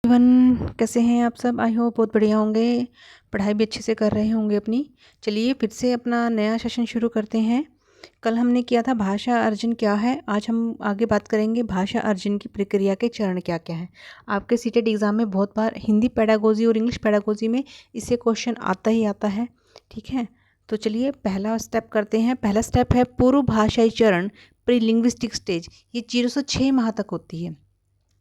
Everyone, कैसे हैं आप सब। आई होप बहुत बढ़िया होंगे, पढ़ाई भी अच्छे से कर रहे होंगे अपनी। चलिए फिर से अपना नया सेशन शुरू करते हैं। कल हमने किया था भाषा अर्जन क्या है। आज हम आगे बात करेंगे भाषा अर्जन की प्रक्रिया के चरण क्या क्या हैं। आपके सीटेट एग्ज़ाम में बहुत बार हिंदी पेडागोजी और इंग्लिश पेडागोजी में इससे क्वेश्चन आता ही आता है। ठीक है, तो चलिए पहला स्टेप करते हैं। पहला स्टेप है पूर्व भाषाई चरण, प्री लिंग्विस्टिक स्टेज। ये 0 से 6 माह तक होती है।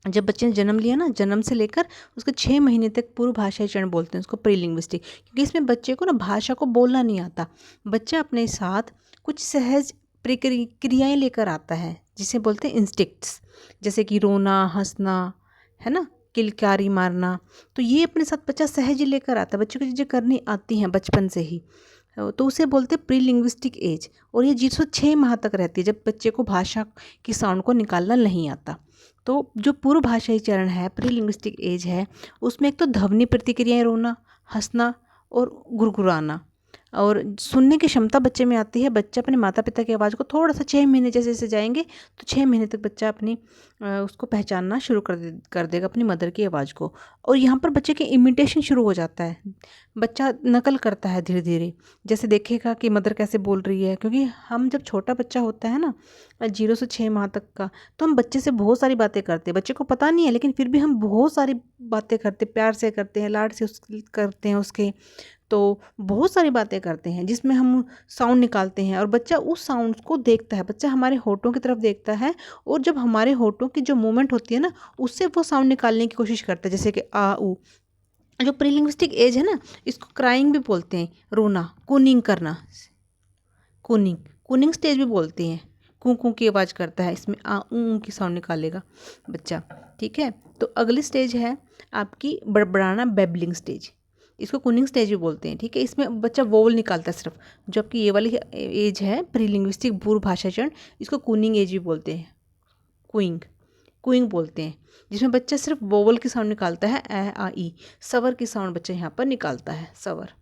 जब बच्चे ने जन्म लिया ना, जन्म से लेकर उसके 6 महीने तक पूर्व भाषाई चरण बोलते हैं उसको, प्री लिंग्विस्टिक। क्योंकि इसमें बच्चे को ना भाषा को बोलना नहीं आता, बच्चा अपने साथ कुछ सहज क्रियाएं लेकर आता है जिसे बोलते हैं इंस्टिक्ट्स, जैसे कि रोना, हंसना, है ना, किलकारी मारना। तो ये अपने साथ बच्चा सहज ही लेकर आता है, बच्चे को चीज़ें करनी आती हैं बचपन से ही, तो उसे बोलते हैं प्री लिंग्विस्टिक एज। और ये 0 से 6 माह तक रहती है जब बच्चे को भाषा की साउंड को निकालना नहीं आता। तो जो पूर्व भाषाई चरण है, प्री लिंग्विस्टिक एज है, उसमें एक तो ध्वनि प्रतिक्रियाएं, रोना, हंसना और गुरगुराना, और सुनने की क्षमता बच्चे में आती है। बच्चा अपने माता पिता की आवाज़ को थोड़ा सा 6 महीने जैसे जैसे जाएंगे तो 6 महीने तक बच्चा अपनी उसको पहचानना शुरू कर देगा अपनी मदर की आवाज़ को। और यहाँ पर बच्चे के इमिटेशन शुरू हो जाता है, बच्चा नकल करता है धीरे धीरे। जैसे देखेगा कि मदर कैसे बोल रही है, क्योंकि हम जब छोटा बच्चा होता है ना 0 से 6 माह तक का, तो हम बच्चे से बहुत सारी बातें करते हैं। बच्चे को पता नहीं है लेकिन फिर भी हम बहुत सारी बातें करते, प्यार से करते हैं, लाड से करते हैं उसके। तो बहुत सारी बातें करते हैं जिसमें हम साउंड निकालते हैं, और बच्चा उस साउंड को देखता है। बच्चा हमारे होठों की तरफ देखता है, और जब हमारे होठों की जो मूवमेंट होती है ना, उससे वो साउंड निकालने की कोशिश करता है, जैसे कि आ ऊ। जो प्रीलिंग्विस्टिक एज है ना, इसको क्राइंग भी बोलते हैं, रोना, कूनिंग करना, कूनिंग कूनिंग स्टेज भी बोलते हैं। कू कू की आवाज़ करता है, इसमें आ ऊ की साउंड निकालेगा बच्चा। ठीक है, तो अगली स्टेज है आपकी बड़बड़ाना, बेबलिंग स्टेज। इसको कूनिंग स्टेज भी बोलते हैं। ठीक है, इसमें बच्चा वोवल निकालता है सिर्फ। जबकि ये वाली एज है प्रीलिंग्विस्टिक पूर्व भाषा चरण, इसको कूनिंग एज भी बोलते हैं, कुइंग कुइंग बोलते हैं, जिसमें बच्चा सिर्फ वोवल की साउंड निकालता है, ए आ ई। सवर की साउंड बच्चा यहाँ पर निकालता है, सवर।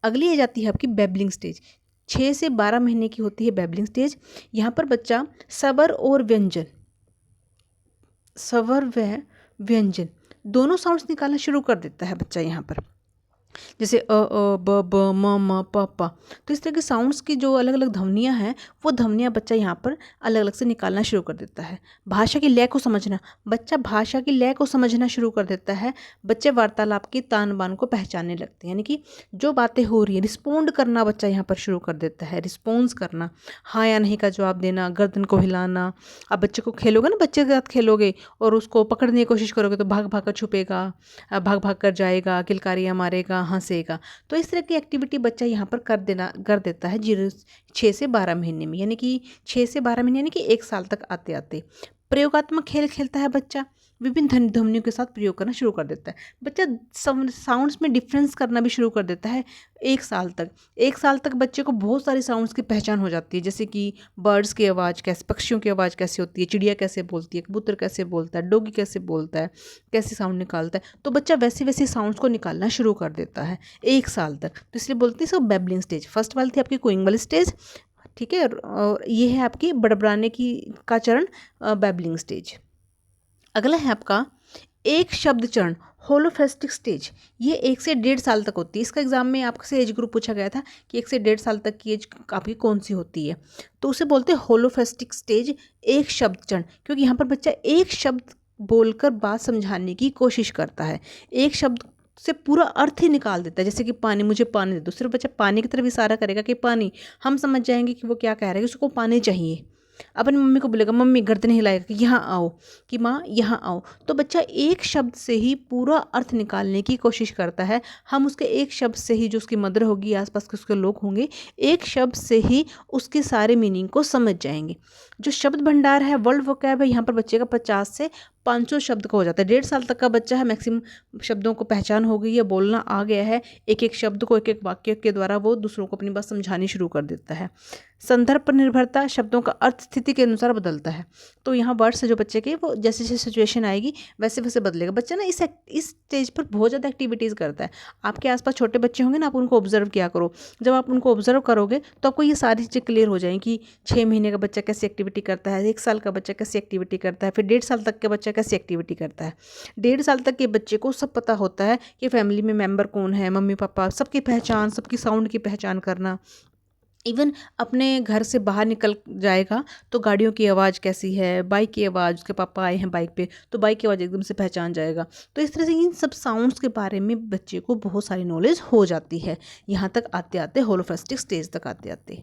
अगली एज आती है आपकी बेबलिंग स्टेज। 6 से 12 महीने की होती है बेबलिंग स्टेज। यहाँ पर बच्चा सवर और व्यंजन, सवर व व्यंजन दोनों साउंड्स निकालना शुरू कर देता है बच्चा यहाँ पर, जैसे ब ब म प प। तो इस तरह के साउंड्स की जो अलग अलग ध्वनियाँ हैं, वो ध्वनियाँ बच्चा यहाँ पर अलग अलग से निकालना शुरू कर देता है। भाषा की लय को समझना, बच्चा भाषा की लय को समझना शुरू कर देता है। बच्चे वार्तालाप की तान बान को पहचानने लगते हैं, यानी कि जो बातें हो रही हैं रिस्पोंड करना बच्चा यहाँ पर शुरू कर देता है। रिस्पॉन्स करना, हाँ या नहीं का जवाब देना, गर्दन को हिलाना। अब बच्चे को खेलोगे ना, बच्चे के साथ खेलोगे और उसको पकड़ने की कोशिश करोगे तो भाग भाग कर छुपेगा, भाग भाग कर जाएगा, किलकारियाँ मारेगा, हंसेगा। तो इस तरह की एक्टिविटी बच्चा यहाँ पर कर देता है 6 से 12 महीने में, यानी कि 6 से 12 महीने यानी कि 1 साल तक आते आते। प्रयोगात्मक खेल खेलता है बच्चा, विभिन्न ध्वनियों के साथ प्रयोग करना शुरू कर देता है। बच्चा साउंड्स में डिफरेंस करना भी शुरू कर देता है 1 साल तक। 1 साल तक बच्चे को बहुत सारी साउंड्स की पहचान हो जाती है, जैसे कि बर्ड्स की आवाज़ कैसे, पक्षियों की आवाज़ कैसे होती है, चिड़िया कैसे बोलती है, कबूतर कैसे बोलता है, डोगी कैसे बोलता है, कैसे साउंड निकालता है। तो बच्चा वैसे वैसे साउंड्स को निकालना शुरू कर देता है 1 साल तक। तो इसलिए बोलते हैं इसको बेबलिंग स्टेज। फर्स्ट वाली थी आपकी कोइंग वाली स्टेज, ठीक है, और ये है आपकी बड़बड़ाने की का चरण, बेबलिंग स्टेज। अगला है आपका एक शब्द चरण, होलोफेस्टिक स्टेज। ये 1 से 1.5 साल तक होती है। इसका एग्जाम में आपसे एज ग्रुप पूछा गया था कि 1 से 1.5 साल तक की एज आपकी कौन सी होती है, तो उसे बोलते हैं होलोफेस्टिक स्टेज, एक शब्द चरण। क्योंकि यहाँ पर बच्चा एक शब्द बोलकर बात समझाने की कोशिश करता है, एक शब्द से पूरा अर्थ ही निकाल देता है। जैसे कि पानी, मुझे पानी दे दो, सिर्फ बच्चा पानी की तरफ इशारा करेगा कि पानी, हम समझ जाएंगे कि वो क्या कह रहा है, उसको पानी चाहिए। अपनी मम्मी को बोलेगा, मम्मी, गर्दन हिलाएगा कि यहाँ आओ, कि माँ यहाँ आओ। तो बच्चा एक शब्द से ही पूरा अर्थ निकालने की कोशिश करता है। हम उसके एक शब्द से ही, जो उसकी मदर होगी, आसपास के उसके लोग होंगे, एक शब्द से ही उसके सारे मीनिंग को समझ जाएंगे। जो शब्द भंडार है, वर्ल्ड वोकैब है, यहाँ पर बच्चे का 50 से 500 शब्द का हो जाता है। 1.5 साल तक का बच्चा है, मैक्सिमम शब्दों को पहचान हो गई है, बोलना आ गया है। एक एक शब्द को, एक एक वाक्य के द्वारा वो दूसरों को अपनी बात समझानी शुरू कर देता है। संदर्भ पर निर्भरता, शब्दों का अर्थ स्थिति के अनुसार बदलता है। तो यहाँ वर्ड्स है जो बच्चे के, वो जैसे जैसे सिचुएशन आएगी वैसे वैसे बदलेगा। बच्चा ना इस स्टेज पर बहुत ज़्यादा एक्टिविटीज़ करता है। आपके आसपास छोटे बच्चे होंगे ना, आप उनको ऑब्जर्व किया करो। जब आप उनको ऑब्जर्व करोगे तो आपको ये सारी चीज़ें क्लियर हो जाएंगी कि 6 महीने का बच्चा कैसी एक्टिविटी करता है, 1 साल का बच्चा कैसी एक्टिविटी करता है, फिर 1.5 साल तक का बच्चा कैसी एक्टिविटी करता है। 1.5 साल तक के बच्चे को सब पता होता है कि फैमिली में मेंबर कौन है, मम्मी पापा, सबकी पहचान, सबकी साउंड की पहचान करना। इवन अपने घर से बाहर निकल जाएगा तो गाड़ियों की आवाज़ कैसी है, बाइक की आवाज़, उसके पापा आए हैं बाइक पे तो बाइक की आवाज़ एकदम से पहचान जाएगा। तो इस तरह से इन सब साउंड्स के बारे में बच्चे को बहुत सारी नॉलेज हो जाती है, यहाँ तक आते आते होलोफेस्टिक स्टेज तक आते आते।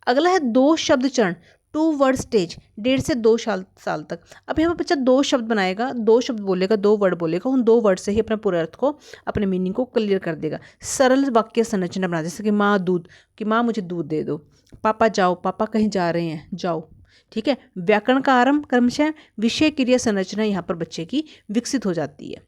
अगला है 2 शब्द चरण, 2 वर्ड स्टेज, 1.5 से 2 साल तक। अब यहाँ पर बच्चा 2 शब्द बनाएगा, 2 शब्द बोलेगा, 2 वर्ड बोलेगा, उन 2 वर्ड से ही अपने पूरे अर्थ को, अपने मीनिंग को क्लियर कर देगा। सरल वाक्य संरचना बना, जैसे कि माँ दूध, कि माँ मुझे दूध दे दो, पापा जाओ, पापा कहीं जा रहे हैं, जाओ। ठीक है, व्याकरण का आरंभ क्रमशः विषय क्रिया संरचना यहाँ पर बच्चे की विकसित हो जाती है।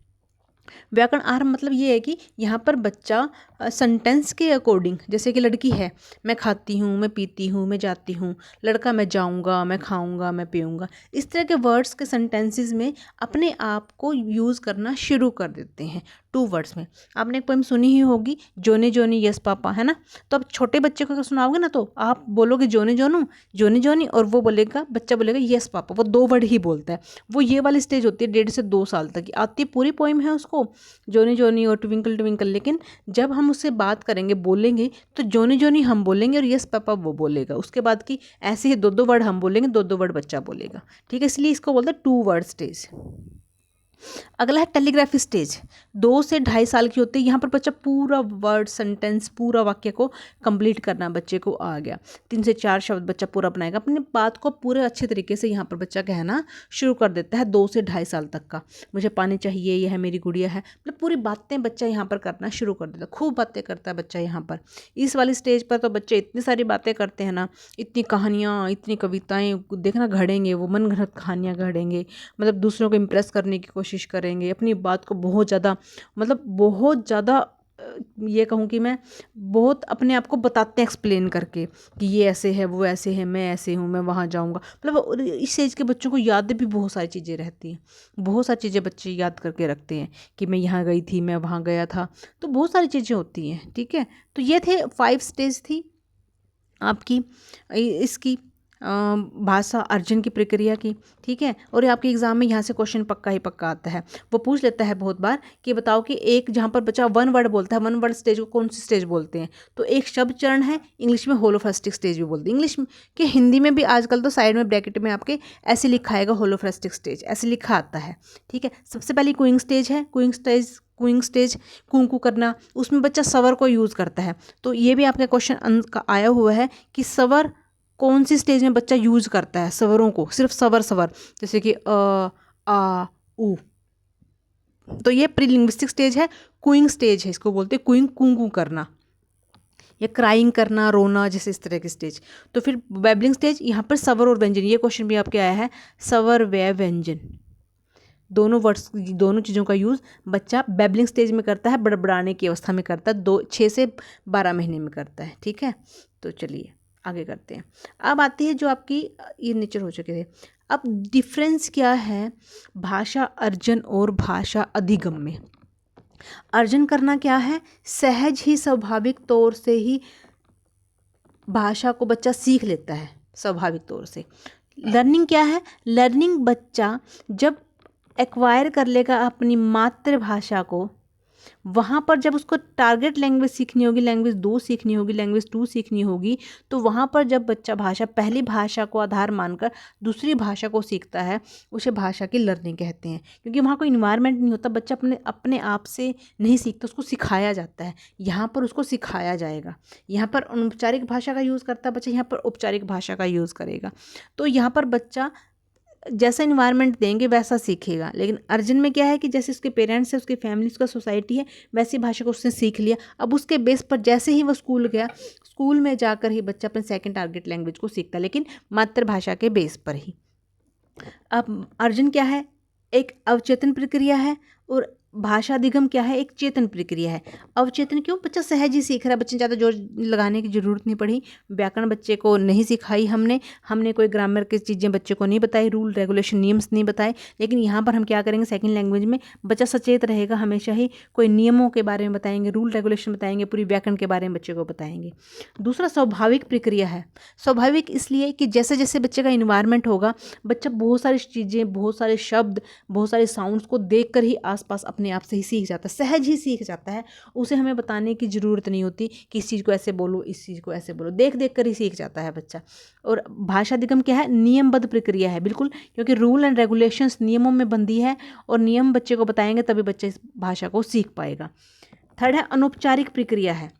व्याकरण आरंभ मतलब ये है कि यहाँ पर बच्चा सेंटेंस के अकॉर्डिंग, जैसे कि लड़की है, मैं खाती हूँ, मैं पीती हूँ, मैं जाती हूँ, लड़का मैं जाऊँगा, मैं खाऊँगा, मैं पीऊँगा, इस तरह के वर्ड्स के सेंटेंसेस में अपने आप को यूज़ करना शुरू कर देते हैं 2 वर्ड्स में। आपने एक पोएम सुनी ही होगी, जोने जोनी यस पापा, है ना। तो अब छोटे बच्चे को अगर सुनाओगे ना तो आप बोलोगे जोने जोनू, जोनी जोनी, और वो बोलेगा, बच्चा बोलेगा यस पापा, वो 2 वर्ड ही बोलता है। वो ये वाली स्टेज होती है 1.5 से 2 साल तक की आती है, पूरी पोएम है उसको जोनी जोनी और ट्विंकल ट्विंकल। लेकिन जब हम उससे बात करेंगे, बोलेंगे, तो जोनी जोनी हम बोलेंगे और यस पापा वो बोलेगा। उसके बाद की ऐसे ही 2-2 वर्ड हम बोलेंगे, 2-2 वर्ड बच्चा बोलेगा। ठीक है, इसलिए इसको बोलते हैं 2 वर्ड स्टेज। अगला है टेलीग्राफी स्टेज, 2 से 2.5 साल की होती है। यहाँ पर बच्चा पूरा वर्ड सेंटेंस, पूरा वाक्य को कंप्लीट करना बच्चे को आ गया। 3 से 4 शब्द बच्चा पूरा बनाएगा, अपनी बात को पूरे अच्छे तरीके से यहाँ पर बच्चा कहना शुरू कर देता है 2 से 2.5 साल तक का। मुझे पानी चाहिए, यह है मेरी गुड़िया है, मतलब पूरी बातें बच्चा यहाँ पर करना शुरू कर देता है। खूब बातें करता है बच्चा यहाँ पर। इस वाली स्टेज पर तो बच्चे इतनी सारी बातें करते हैं ना, इतनी कहानियाँ, इतनी कविताएँ देखना घड़ेंगे, वो मन घड़त कहानियाँ घड़ेंगे, मतलब दूसरों को इम्प्रेस करने की कोशिश करेंगे, अपनी बात को बहुत ज़्यादा, मतलब बहुत ज़्यादा, ये कहूँ कि मैं बहुत अपने आप को बताते हैं एक्सप्लेन करके कि ये ऐसे है, वो ऐसे है, मैं ऐसे हूँ, मैं वहाँ जाऊँगा। मतलब इस एज के बच्चों को यादें भी बहुत सारी चीज़ें रहती हैं, बहुत सारी चीज़ें बच्चे याद करके रखते हैं कि मैं यहाँ गई थी, मैं वहाँ गया था, तो बहुत सारी चीज़ें होती हैं। ठीक है, तो ये थे 5 स्टेज थी आपकी इसकी भाषा अर्जन की प्रक्रिया की। ठीक है, और ये आपके एग्ज़ाम में यहाँ से क्वेश्चन पक्का ही पक्का आता है। वो पूछ लेता है बहुत बार कि बताओ कि एक जहाँ पर बच्चा 1 वर्ड बोलता है, 1 वर्ड स्टेज को कौन सी स्टेज बोलते हैं, तो एक शब्द चरण है, इंग्लिश में होलोफेस्टिक स्टेज भी बोलते हैं। इंग्लिश में कि हिंदी में भी आजकल तो साइड में ब्रैकेट में आपके ऐसे लिखा आएगा होलोफेस्टिक स्टेज, ऐसे लिखा आता है। ठीक है, सबसे पहले क्यूइंग स्टेज है, क्यूइंग स्टेज कूं करना, उसमें बच्चा सवर को यूज़ करता है। तो ये भी आपका क्वेश्चन आया हुआ है कि सवर कौन सी स्टेज में बच्चा यूज़ करता है, स्वरों को, सिर्फ सवर, जैसे कि आ उ। तो ये प्री लिंग्विस्टिक स्टेज है, कूइंग स्टेज है, इसको बोलते हैं कूइंग, कूं करना, या क्राइंग करना, रोना, जैसे इस तरह की स्टेज। तो फिर बैबलिंग स्टेज, यहाँ पर स्वर और व्यंजन, ये क्वेश्चन भी आपके आया है, स्वर व व्यंजन, दोनों वर्ड्स, दोनों चीज़ों का यूज़ बच्चा बैबलिंग स्टेज में करता है, बड़बड़ाने की अवस्था में करता है, 6 से 12 महीने में करता है। ठीक है, तो चलिए आगे करते हैं। अब आती है जो आपकी, ये नेचर हो चुके थे। अब डिफरेंस क्या है भाषा अर्जन और भाषा अधिगम में। अर्जन करना क्या है, सहज ही स्वाभाविक तौर से ही भाषा को बच्चा सीख लेता है स्वाभाविक तौर से। लर्निंग क्या है, लर्निंग बच्चा जब एक्वायर कर लेगा अपनी मातृभाषा को, वहाँ पर जब उसको टारगेट लैंग्वेज सीखनी होगी, लैंग्वेज 2 सीखनी होगी, लैंग्वेज 2 सीखनी होगी, तो वहाँ पर जब बच्चा भाषा, पहली भाषा को आधार मानकर दूसरी भाषा को सीखता है, उसे भाषा की लर्निंग कहते हैं। क्योंकि वहाँ कोई इन्वायरमेंट नहीं होता, बच्चा अपने आप से नहीं सीखता, उसको सिखाया जाता है। यहाँ पर उसको सिखाया जाएगा। यहाँ पर अनौपचारिक भाषा का यूज़ करता है बच्चा, यहाँ पर औपचारिक भाषा का यूज़ करेगा। तो यहाँ पर बच्चा जैसा इन्वायरमेंट देंगे वैसा सीखेगा। लेकिन अर्जन में क्या है कि जैसे उसके पेरेंट्स है, उसकी फैमिली, उसका सोसाइटी है, वैसी भाषा को उसने सीख लिया। अब उसके बेस पर जैसे ही वो स्कूल गया, स्कूल में जाकर ही बच्चा अपने सेकंड टारगेट लैंग्वेज को सीखता है, लेकिन मातृभाषा के बेस पर ही। अब अर्जन क्या है, एक अवचेतन प्रक्रिया है और भाषा अधिगम क्या है? एक चेतन प्रक्रिया है। अवचेतन क्यों? बच्चा सहज ही सीख रहा है, बच्चे ने ज़्यादा जोर लगाने की ज़रूरत नहीं पड़ी। व्याकरण बच्चे को नहीं सिखाई हमने कोई ग्रामर की चीज़ें बच्चे को नहीं बताई, रूल रेगुलेशन नियम्स नहीं बताए। लेकिन यहाँ पर हम क्या करेंगे, सेकंड लैंग्वेज में बच्चा सचेत रहेगा, हमेशा ही कोई नियमों के बारे में बताएंगे, रूल रेगुलेशन बताएंगे, पूरी व्याकरण के बारे में बच्चे को बताएंगे। दूसरा स्वाभाविक प्रक्रिया है। स्वाभाविक इसलिए कि जैसे जैसे बच्चे का इन्वायरमेंट होगा, बच्चा बहुत सारी चीज़ें, बहुत सारे शब्द, बहुत सारे साउंड्स को देख कर ही आसपास अपने आप से ही सीख जाता है, सहज ही सीख जाता है। उसे हमें बताने की ज़रूरत नहीं होती कि इस चीज़ को ऐसे बोलो, इस चीज़ को ऐसे बोलो, देख देख कर ही सीख जाता है बच्चा। और भाषा अधिगम क्या है? नियमबद्ध प्रक्रिया है, बिल्कुल, क्योंकि रूल एंड रेगुलेशंस नियमों में बंधी है और नियम बच्चे को बताएंगे तभी बच्चा इस भाषा को सीख पाएगा। थर्ड है अनौपचारिक प्रक्रिया है।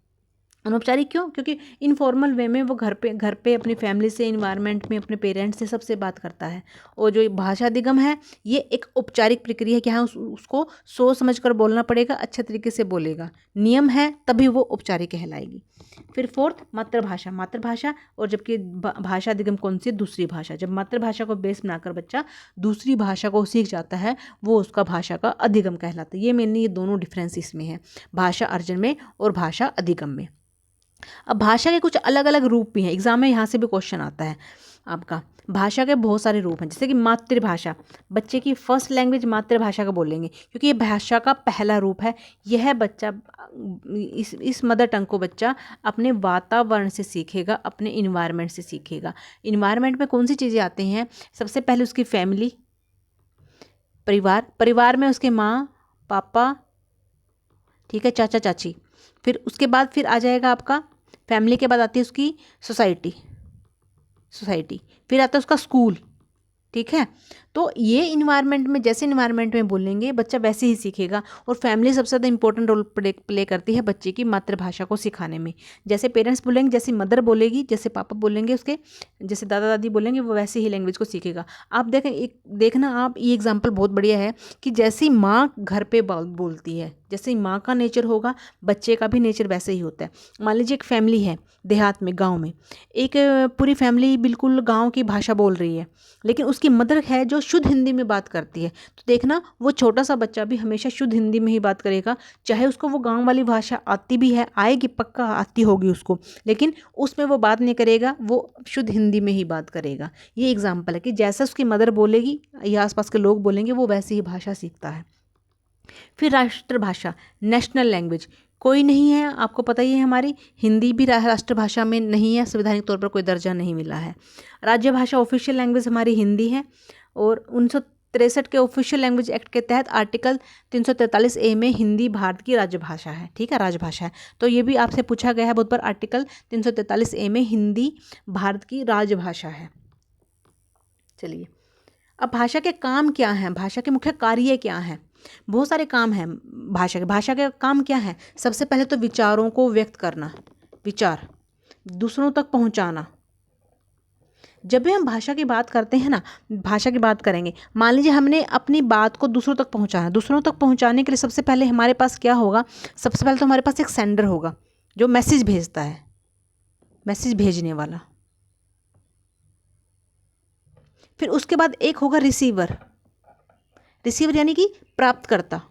अनौपचारिक क्यों? क्योंकि इनफॉर्मल वे में वो घर पे अपनी फैमिली से, इन्वायरमेंट में अपने पेरेंट्स से सबसे बात करता है। और जो भाषा अधिगम है ये एक औपचारिक प्रक्रिया है कि हाँ उसको सोच समझ कर बोलना पड़ेगा, अच्छे तरीके से बोलेगा, नियम है तभी वो औपचारिक कहलाएगी। फिर फोर्थ मातृभाषा। मातृभाषा और जबकि भाषा अधिगम कौन सी? दूसरी भाषा। जब मातृभाषा को बेस बनाकर बच्चा दूसरी भाषा को सीख जाता है वो उसका भाषा का अधिगम कहलाता है। ये मेनली ये दोनों डिफरेंस इसमें है, भाषा अर्जन में और भाषा अधिगम में। अब भाषा के कुछ अलग अलग रूप भी हैं, एग्जाम में यहाँ से भी क्वेश्चन आता है आपका। भाषा के बहुत सारे रूप हैं, जैसे कि मातृभाषा, बच्चे की फर्स्ट लैंग्वेज मातृभाषा का बोलेंगे क्योंकि ये भाषा का पहला रूप है। यह बच्चा इस मदर टंग को बच्चा अपने वातावरण से सीखेगा, अपने इन्वायरमेंट से सीखेगा। इन्वायरमेंट में कौन सी चीज़ें आती हैं? सबसे पहले उसकी फैमिली, परिवार में उसके माँ पापा, ठीक है, चाचा चाची। फिर उसके बाद फिर आ जाएगा आपका, फैमिली के बाद आती है उसकी सोसाइटी, फिर आता है उसका स्कूल, ठीक है। तो ये इन्वायरमेंट में, जैसे इन्वायरमेंट में बोलेंगे बच्चा वैसे ही सीखेगा। और फैमिली सबसे ज़्यादा इंपॉर्टेंट रोल प्ले करती है बच्चे की मातृभाषा को सिखाने में। जैसे पेरेंट्स बोलेंगे, जैसे मदर बोलेगी, जैसे पापा बोलेंगे उसके, जैसे दादा दादी बोलेंगे, वो वैसे ही लैंग्वेज को सीखेगा। आप देखना आप, ये एग्जाम्पल बहुत बढ़िया है कि जैसी माँ घर पे बोलती है, जैसे माँ का नेचर होगा बच्चे का भी नेचर वैसे ही होता है। मान लीजिए एक फैमिली है देहात में, गाँव में, एक पूरी फैमिली बिल्कुल गाँव की भाषा बोल रही है, लेकिन उसकी मदर है जो शुद्ध हिंदी में बात करती है। तो देखना वो छोटा सा बच्चा भी हमेशा शुद्ध हिंदी में ही बात करेगा, चाहे उसको वो गांव वाली भाषा आती भी है, आएगी, पक्का आती होगी उसको, लेकिन उसमें वो बात नहीं करेगा, वो शुद्ध हिंदी में ही बात करेगा। ये एग्जाम्पल है कि जैसा उसकी मदर बोलेगी या आसपास के लोग बोलेंगे वो वैसे ही भाषा सीखता है। फिर राष्ट्रभाषा, नेशनल लैंग्वेज, कोई नहीं है, आपको पता ही है हमारी हिंदी भी राष्ट्रभाषा में नहीं है, संवैधानिक तौर पर कोई दर्जा नहीं मिला है। राज्य भाषा, ऑफिशियल लैंग्वेज हमारी हिंदी है और 1963 के ऑफिशियल लैंग्वेज एक्ट के तहत आर्टिकल 343A में हिंदी भारत की राजभाषा है, ठीक है, राजभाषा है। तो ये भी आपसे पूछा गया है बहुत बार, आर्टिकल 343A में हिंदी भारत की राजभाषा है। चलिए, अब भाषा के काम क्या हैं, भाषा के मुख्य कार्य क्या हैं? बहुत सारे काम हैं भाषा के काम क्या है? सबसे पहले तो विचारों को व्यक्त करना, विचार दूसरों तक पहुंचाना। जब भी हम भाषा की बात करते हैं ना, भाषा की बात करेंगे, मान लीजिए हमने अपनी बात को दूसरों तक पहुंचाना, दूसरों तक पहुंचाने के लिए सबसे पहले हमारे पास क्या होगा? सबसे पहले तो हमारे पास एक सेंडर होगा जो मैसेज भेजता है, मैसेज भेजने वाला। फिर उसके बाद एक होगा रिसीवर, रिसीवर यानी कि प्राप्तकर्ता।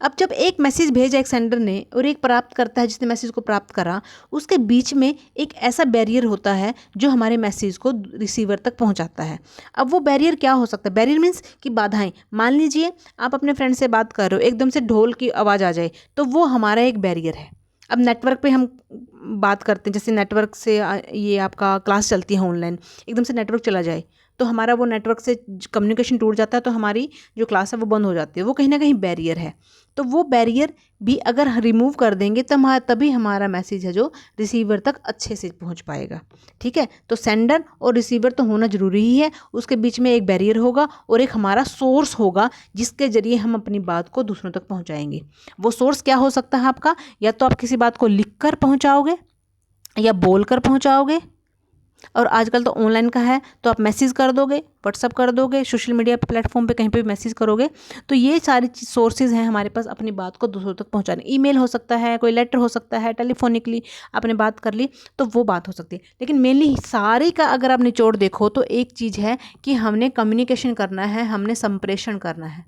अब जब एक मैसेज भेजा एक सेंडर ने और एक प्राप्त करता है जिसने मैसेज को प्राप्त करा, उसके बीच में एक ऐसा बैरियर होता है जो हमारे मैसेज को रिसीवर तक पहुंचाता है। अब वो बैरियर क्या हो सकता है? बैरियर मीन्स कि बाधाएं। मान लीजिए आप अपने फ्रेंड से बात कर रहे हो, एकदम से ढोल की आवाज़ आ जाए तो वो हमारा एक बैरियर है। अब नेटवर्क पे हम बात करते हैं, जैसे नेटवर्क से ये आपका क्लास चलती है ऑनलाइन, एकदम से नेटवर्क चला जाए तो हमारा वो नेटवर्क से कम्युनिकेशन टूट जाता है, तो हमारी जो क्लास है वो बंद हो जाती है। वो कहीं ना कहीं बैरियर है। तो वो बैरियर भी अगर रिमूव कर देंगे तो तभी हमारा मैसेज है जो रिसीवर तक अच्छे से पहुंच पाएगा, ठीक है। तो सेंडर और रिसीवर तो होना ज़रूरी ही है, उसके बीच में एक बैरियर होगा और एक हमारा सोर्स होगा जिसके ज़रिए हम अपनी बात को दूसरों तक पहुँचाएंगे। वो सोर्स क्या हो सकता है आपका? या तो आप किसी बात को लिख कर पहुँचाओगे या बोल कर पहुँचाओगे और आजकल तो ऑनलाइन का है, तो आप मैसेज कर दोगे, व्हाट्सअप कर दोगे, सोशल मीडिया प्लेटफॉर्म पे कहीं पे भी मैसेज करोगे, तो ये सारी सोर्सेज हैं हमारे पास अपनी बात को दूसरों तक पहुंचाने। ईमेल हो सकता है, कोई लेटर हो सकता है, टेलीफोनिकली आपने बात कर ली तो वो बात हो सकती है। लेकिन मेनली सारे का अगर आप निचोड़ देखो तो एक चीज़ है कि हमने कम्युनिकेशन करना है, हमने संप्रेषण करना है,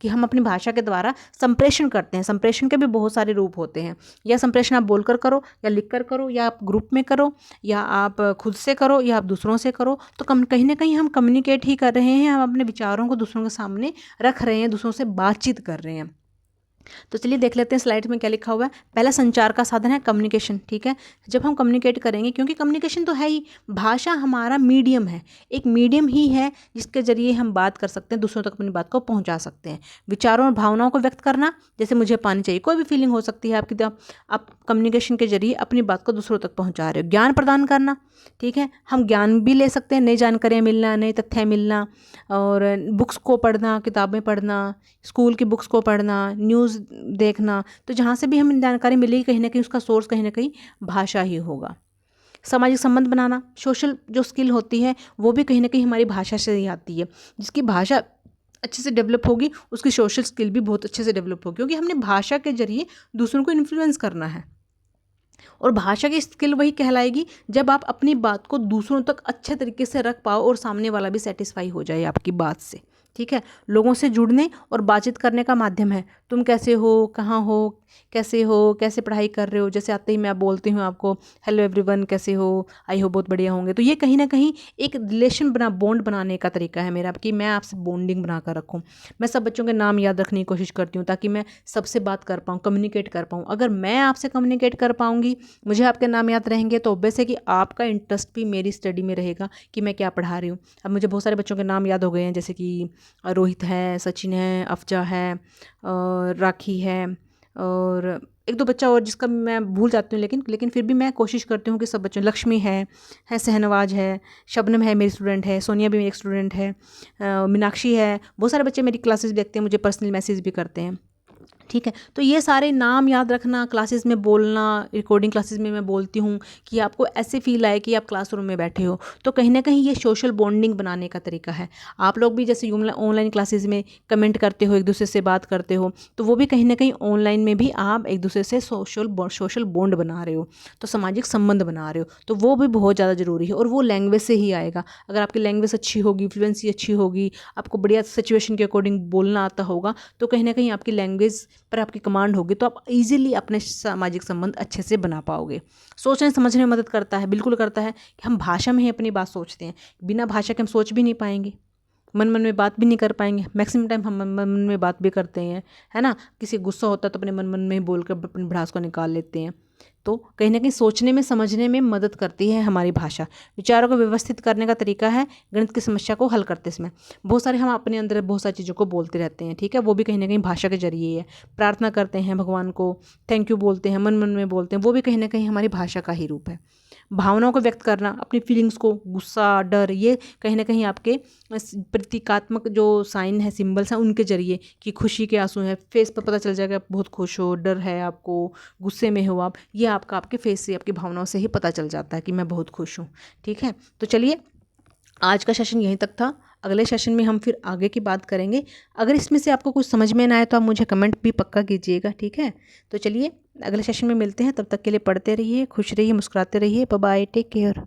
कि हम अपनी भाषा के द्वारा संप्रेषण करते हैं। संप्रेषण के भी बहुत सारे रूप होते हैं। या संप्रेषण आप बोलकर करो, या लिखकर करो, या आप ग्रुप में करो, या आप खुद से करो, या आप दूसरों से करो। तो कहीं ना कहीं हम कम्युनिकेट ही कर रहे हैं, हम अपने विचारों को दूसरों के सामने रख रहे हैं, दूसरों से बातचीत कर रहे हैं। तो चलिए देख लेते हैं स्लाइड में क्या लिखा हुआ है। पहला संचार का साधन है कम्युनिकेशन, ठीक है। जब हम कम्युनिकेट करेंगे, क्योंकि कम्युनिकेशन तो है ही, भाषा हमारा मीडियम है, एक मीडियम ही है जिसके जरिए हम बात कर सकते हैं, दूसरों तक अपनी बात को पहुंचा सकते हैं। विचारों और भावनाओं को व्यक्त करना, जैसे मुझे पानी चाहिए, कोई भी फीलिंग हो सकती है आपकी, आप कम्युनिकेशन के जरिए अपनी बात को दूसरों तक पहुँचा रहे हो। ज्ञान प्रदान करना, ठीक है, हम ज्ञान भी ले सकते हैं, नई जानकारियाँ मिलना, नए तथ्य मिलना, और बुक्स को पढ़ना, किताबें पढ़ना, स्कूल की बुक्स को पढ़ना, न्यूज़ देखना। तो जहाँ से भी हमें जानकारी मिलेगी, कहीं ना कहीं उसका सोर्स कहीं ना कहीं भाषा ही होगा। सामाजिक संबंध बनाना, सोशल जो स्किल होती है वो भी कहीं ना कहीं हमारी भाषा से ही आती है। जिसकी भाषा अच्छे से डेवलप होगी उसकी सोशल स्किल भी बहुत अच्छे से डेवलप होगी, क्योंकि हमने भाषा के जरिए दूसरों को इन्फ्लुएंस करना है। और भाषा की स्किल वही कहलाएगी जब आप अपनी बात को दूसरों तक अच्छे तरीके से रख पाओ और सामने वाला भी सेटिस्फाई हो जाए आपकी बात से, ठीक है। लोगों से जुड़ने और बातचीत करने का माध्यम है। तुम कैसे हो, कहाँ हो, कैसे हो, कैसे पढ़ाई कर रहे हो, जैसे आते ही मैं बोलती हूँ आपको हेलो एवरीवन, कैसे हो, आई हो बहुत बढ़िया होंगे। तो ये कहीं ना कहीं एक रिलेशन बॉन्ड बनाने का तरीका है मेरा, कि मैं आपसे बॉन्डिंग बना कर रखूँ। मैं सब बच्चों के नाम याद रखने की कोशिश करती हूँ ताकि मैं सबसे बात कर पाऊँ, कम्युनिकेट कर पाऊँ। अगर मैं आपसे कम्युनिकेट कर पाऊँगी, मुझे आपके नाम याद रहेंगे, तो ऑब्वियस है कि आपका इंटरेस्ट भी मेरी स्टडी में रहेगा कि मैं क्या पढ़ा रही हूँ। अब मुझे बहुत सारे बच्चों के नाम याद हो गए हैं, जैसे कि रोहित है, सचिन है, अफजा है, और राखी है, और एक दो बच्चा और जिसका मैं भूल जाती हूँ, लेकिन फिर भी मैं कोशिश करती हूँ कि सब बच्चों, लक्ष्मी है सहनवाज है, शबनम है मेरी स्टूडेंट है, सोनिया भी मेरी एक स्टूडेंट है, मीनाक्षी है। बहुत सारे बच्चे मेरी क्लासेस भी देखते हैं, मुझे पर्सनल मैसेज भी करते हैं, ठीक है। तो ये सारे नाम याद रखना, क्लासेस में बोलना, रिकॉर्डिंग क्लासेस में मैं बोलती हूँ कि आपको ऐसे फील आए कि आप क्लासरूम में बैठे हो। तो कहीं ना कहीं ये सोशल बॉन्डिंग बनाने का तरीका है। आप लोग भी जैसे ऑनलाइन क्लासेस में कमेंट करते हो, एक दूसरे से बात करते हो, तो वो भी कहीं ना कहीं ऑनलाइन में भी आप एक दूसरे से सोशल बॉन्ड बना रहे हो, तो सामाजिक संबंध बना रहे हो। तो वो भी बहुत ज़्यादा ज़रूरी है, और वो लैंग्वेज से ही आएगा। अगर आपकी लैंग्वेज अच्छी होगी, फ्लुएंसी अच्छी होगी, आपको बढ़िया सिचुएशन के अकॉर्डिंग बोलना आता होगा, तो कहीं ना कहीं आपकी लैंग्वेज पर आपकी कमांड होगी, तो आप इजीली अपने सामाजिक संबंध अच्छे से बना पाओगे। सोचने समझने में मदद करता है, बिल्कुल करता है, कि हम भाषा में ही अपनी बात सोचते हैं। बिना भाषा के हम सोच भी नहीं पाएंगे, मन मन में बात भी नहीं कर पाएंगे। मैक्सिमम टाइम हम मन मन में बात भी करते हैं, है ना। किसी गुस्सा होता है तो अपने मन मन में ही बोल कर अपनी भड़ास को निकाल लेते हैं। तो कहीं ना कहीं सोचने में समझने में मदद करती है हमारी भाषा। विचारों को व्यवस्थित करने का तरीका है गणित की समस्या को हल करते समय। बहुत सारे हम अपने अंदर बहुत सारी चीज़ों को बोलते रहते हैं, ठीक है, वो भी कहीं ना कहीं भाषा के जरिए है। प्रार्थना करते हैं भगवान को, थैंक यू बोलते हैं, मन मन में बोलते हैं, वो भी कहीं ना कहीं हमारी भाषा का ही रूप है। भावनाओं को व्यक्त करना, अपनी फीलिंग्स को, गुस्सा, डर, ये कहीं ना कहीं आपके प्रतीकात्मक जो साइन है, सिंबल्स हैं, उनके जरिए, कि खुशी के आंसू हैं, फेस पर पता चल जाएगा आप बहुत खुश हो, डर है आपको, गुस्से में हो आप, ये आपके फेस से, आपकी भावनाओं से ही पता चल जाता है कि मैं बहुत खुश हूँ, ठीक है। तो चलिए आज का सेशन यहीं तक था। अगले सेशन में हम फिर आगे की बात करेंगे। अगर इसमें से आपको कुछ समझ में ना आए तो आप मुझे कमेंट भी पक्का कीजिएगा, ठीक है। तो चलिए अगले सेशन में मिलते हैं, तब तक के लिए पढ़ते रहिए, खुश रहिए, मुस्कुराते रहिए। Bye bye, take care.